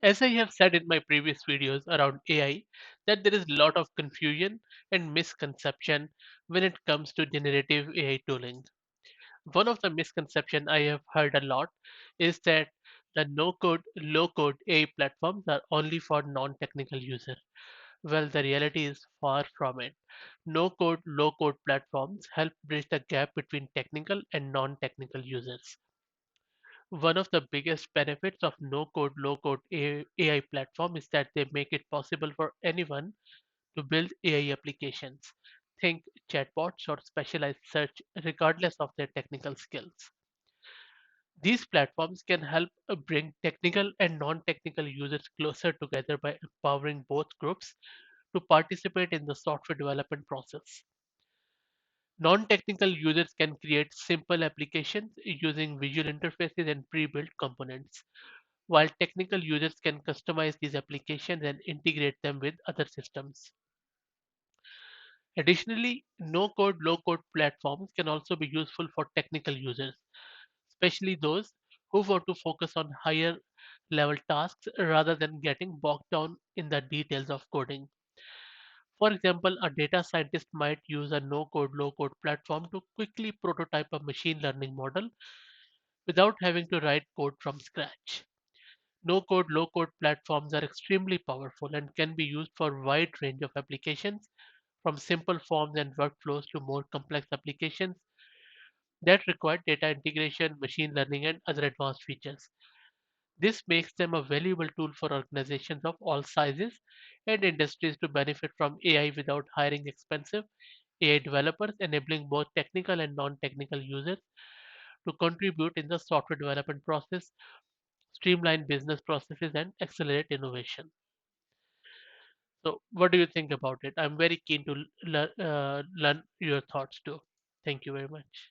As I have said in my previous videos around AI, that there is a lot of confusion and misconception when it comes to generative AI tooling. One of the misconception I have heard a lot is that the no-code, low-code AI platforms are only for non-technical users. Well, the reality is far from it. No-code, low-code platforms help bridge the gap between technical and non-technical users. One of the biggest benefits of no-code, low-code AI platform is that they make it possible for anyone to build AI applications. Think chatbots or specialized search regardless of their technical skills. These platforms can help bring technical and non-technical users closer together by empowering both groups to participate in the software development process. Non-technical users can create simple applications using visual interfaces and pre-built components, while technical users can customize these applications and integrate them with other systems. Additionally, no-code, low-code platforms can also be useful for technical users, especially those who want to focus on higher level tasks rather than getting bogged down in the details of coding. For example, a data scientist might use a no-code, low-code platform to quickly prototype a machine learning model without having to write code from scratch. No-code, low-code platforms are extremely powerful and can be used for a wide range of applications, from simple forms and workflows to more complex applications that require data integration, machine learning, and other advanced features. This makes them a valuable tool for organizations of all sizes and industries to benefit from AI without hiring expensive AI developers, enabling both technical and non-technical users to contribute in the software development process, streamline business processes, and accelerate innovation. So, what do you think about it? I'm very keen to learn your thoughts too. Thank you very much.